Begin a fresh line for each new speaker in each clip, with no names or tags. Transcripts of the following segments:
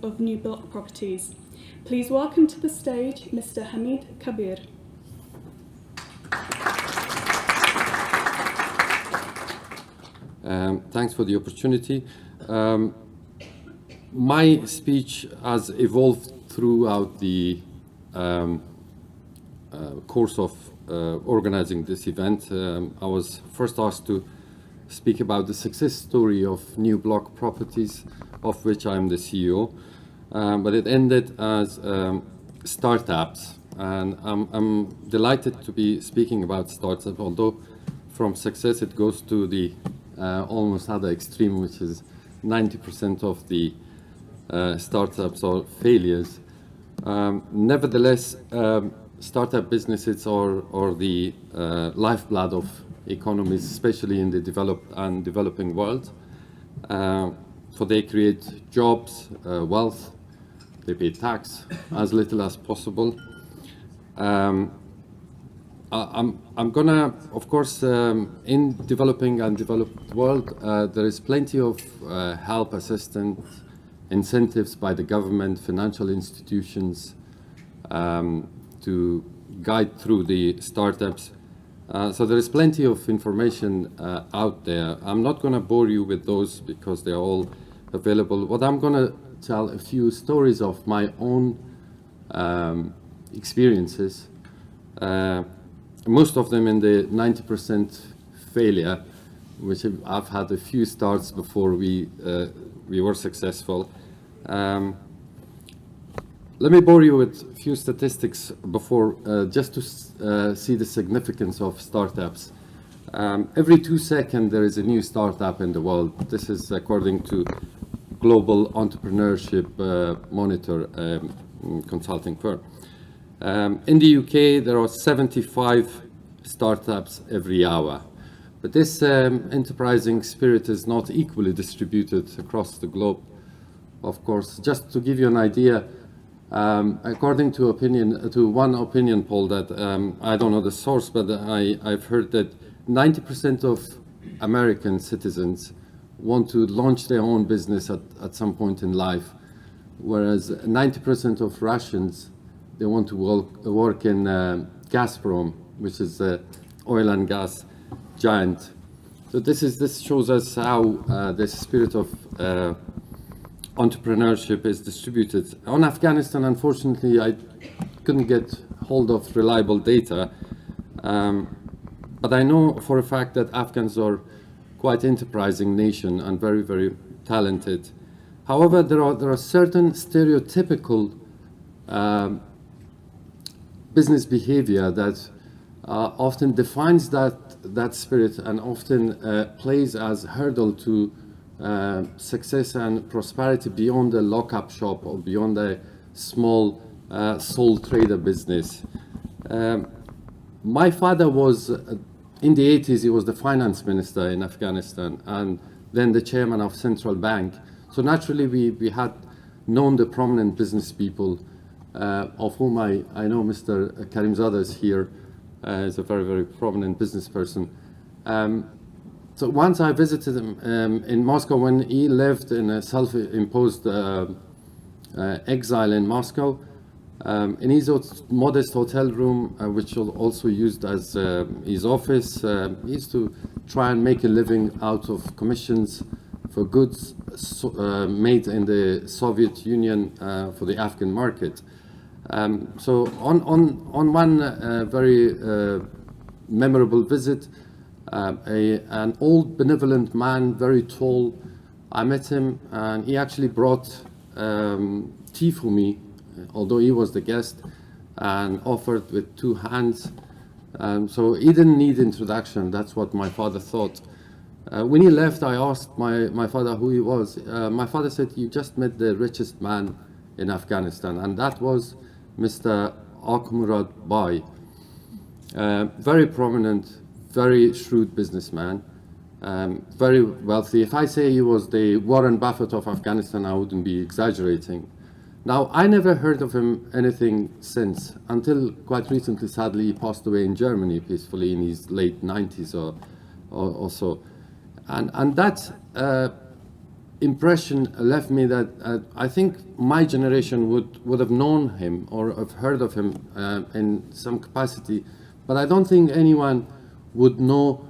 of New Block Properties. Please welcome to the stage Mr. Hamid Kabir.
Thanks for the opportunity. My speech has evolved throughout the course of organizing this event. I was first asked to speak about the success story of New Block Properties, of which I'm the CEO, but it ended as startups, and I'm delighted to be speaking about startups, although from success it goes to the almost other extreme, which is 90% of the startups are failures. Nevertheless, startup businesses are the lifeblood of economies, especially in the developed and developing world. For they create jobs, wealth, they pay tax as little as possible. I'm gonna, of course, in developing and developed world, there is plenty of help, assistance, incentives by the government, financial institutions to guide through the startups. So there is plenty of information out there. I'm not gonna bore you with those because they're all available. What I'm gonna tell a few stories of my own experiences. Most of them in the 90% failure, which I've had a few starts before we were successful. Let me bore you with a few statistics before, just to see the significance of startups. Every 2 seconds there is a new startup in the world. This is according to Global Entrepreneurship Monitor consulting firm. In the UK, there are 75 startups every hour. But this enterprising spirit is not equally distributed across the globe. Of course, just to give you an idea, according to one opinion poll that I don't know the source, but I've heard that 90% of American citizens want to launch their own business at some point in life, whereas 90% of Russians, they want to work in Gazprom, which is the oil and gas giant. So this shows us how the spirit of entrepreneurship is distributed. On Afghanistan, unfortunately, I couldn't get hold of reliable data, but I know for a fact that Afghans are quite enterprising nation and very, very talented. However, there are certain stereotypical business behavior that often defines that spirit and often plays as hurdle to success and prosperity beyond a lock-up shop or beyond a small sole trader business. My father was, in the 80s, he was the finance minister in Afghanistan and then the chairman of central bank. So naturally we had known the prominent business people, of whom I know Mr. Karimzadeh is here, is a very, very prominent business person. So once I visited him in Moscow when he lived in a self-imposed exile in Moscow, in his modest hotel room, which was also used as his office. He used to try and make a living out of commissions for goods made in the Soviet Union for the Afghan market. So on one very memorable visit, an old benevolent man, very tall, I met him and he actually brought tea for me, although he was the guest, and offered with 2 hands. So he didn't need introduction, that's what my father thought. When he left, I asked my father who he was. My father said, "You just met the richest man in Afghanistan," and that was Mr. Akmurad Bai. Very prominent, very shrewd businessman, very wealthy. If I say he was the Warren Buffett of Afghanistan, I wouldn't be exaggerating. Now, I never heard of him anything since, until quite recently, sadly, he passed away in Germany peacefully in his late 90s or so. And that impression left me that I think my generation would have known him or have heard of him in some capacity, but I don't think anyone would know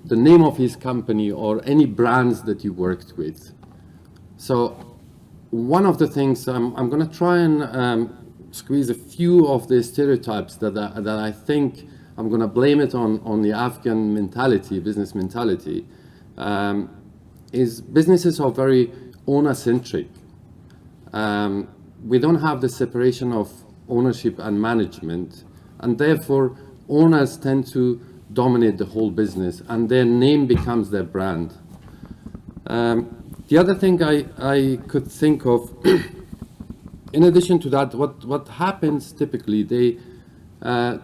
the name of his company or any brands that he worked with. So one of the things I'm going to try and squeeze a few of the stereotypes that I think I'm going to blame it on the Afghan mentality, business mentality. Is businesses are very owner-centric. We don't have the separation of ownership and management, and therefore owners tend to dominate the whole business, and their name becomes their brand. The other thing I could think of, in addition to that, what happens typically, they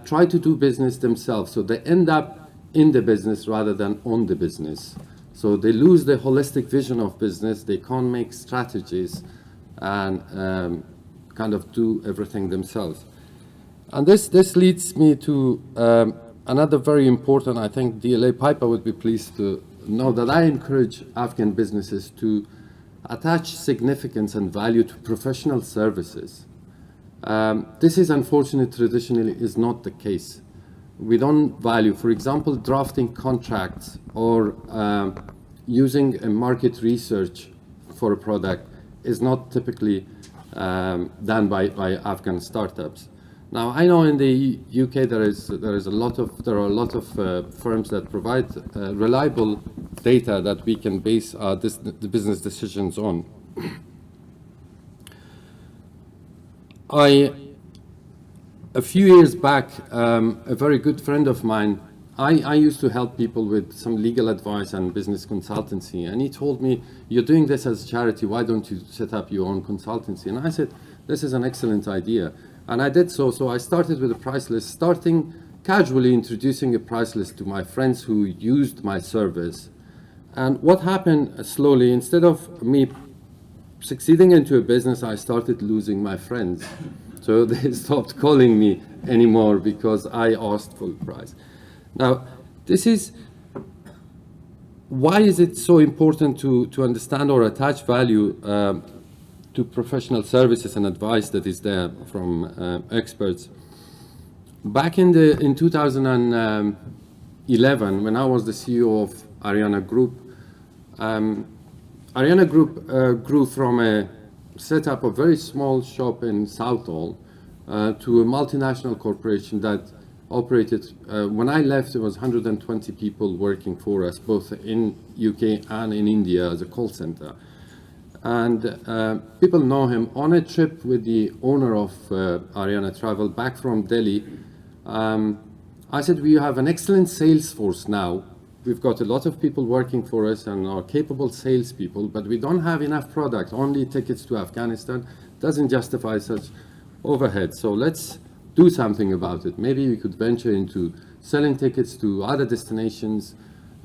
try to do business themselves, so they end up in the business rather than on the business. So they lose the holistic vision of business, they can't make strategies and kind of do everything themselves. And this leads me to another very important, I think DLA Piper would be pleased to know that I encourage Afghan businesses to attach significance and value to professional services. This is unfortunate, traditionally is not the case. We don't value, for example, drafting contracts or using a market research for a product is not typically done by Afghan startups. Now, I know in the UK there are a lot of firms that provide reliable data that we can base the business decisions on. A few years back, a very good friend of mine, I used to help people with some legal advice and business consultancy, and he told me, "You're doing this as a charity, why don't you set up your own consultancy?" And I said, "This is an excellent idea." And I did so. So I started with a price list, starting casually introducing a price list to my friends who used my service. And what happened slowly, instead of me succeeding into a business, I started losing my friends. So they stopped calling me anymore because I asked for the price. Now, this is, why is it so important to understand or attach value to professional services and advice that is there from experts? Back in 2011, when I was the CEO of Ariana Group, Ariana Group grew from a setup a very small shop in Southall to a multinational corporation that operated, when I left, it was 120 people working for us, both in UK and in India as a call center. And people know him. On a trip with the owner of Ariana Travel back from Delhi, I said, "We have an excellent sales force now. We've got a lot of people working for us and are capable salespeople, but we don't have enough product. Only tickets to Afghanistan doesn't justify such overhead. So let's do something about it. Maybe we could venture into selling tickets to other destinations,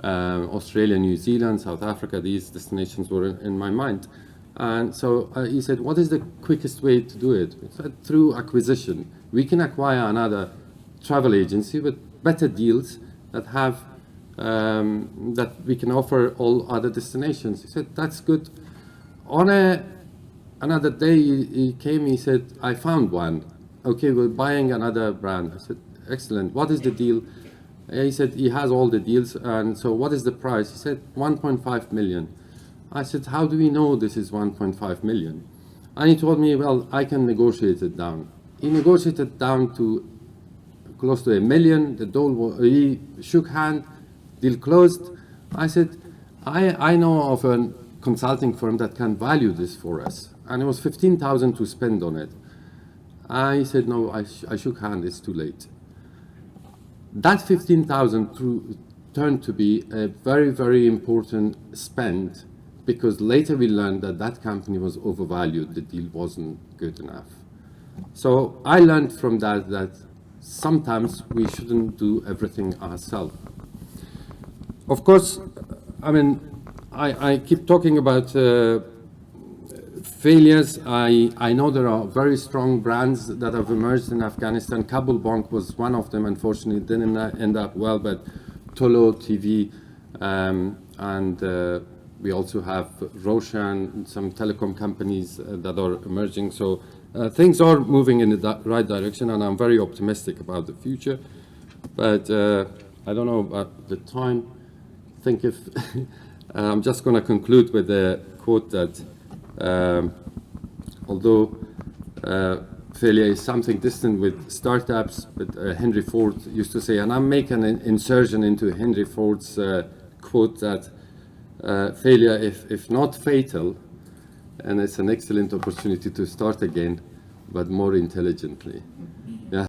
Australia, New Zealand, South Africa. These destinations were in my mind." And so he said, "What is the quickest way to do it?" I said, "Through acquisition. We can acquire another travel agency with better deals that have that we can offer all other destinations." He said, "That's good." On another day, he came, he said, "I found one. Okay, we're buying another brand." I said, "Excellent. What is the deal?" He said, he has all the deals. And so what is the price? He said, 1.5 million. I said, "How do we know this is 1.5 million? And he told me, "Well, I can negotiate it down." He negotiated down to close to 1 million. He shook hand, deal closed. I said, I know of a consulting firm that can value this for us. And it was 15,000 to spend on it. I said, "No, I shook hand, it's too late." That 15,000 turned to be a very, very important spend, because later we learned that that company was overvalued, the deal wasn't good enough. So I learned from that sometimes we shouldn't do everything ourselves. Of course, I mean, I keep talking about failures. I know there are very strong brands that have emerged in Afghanistan. Kabul Bank was one of them. Unfortunately, it didn't end up well, but Tolo TV and We also have Roshan, some telecom companies that are emerging. So things are moving in the right direction, and I'm very optimistic about the future. But I don't know about the time. I think if I'm just going to conclude with a quote that although failure is something distant with startups, but Henry Ford used to say, and I'm making an insertion into Henry Ford's quote that failure, if not fatal, and it's an excellent opportunity to start again, but more intelligently.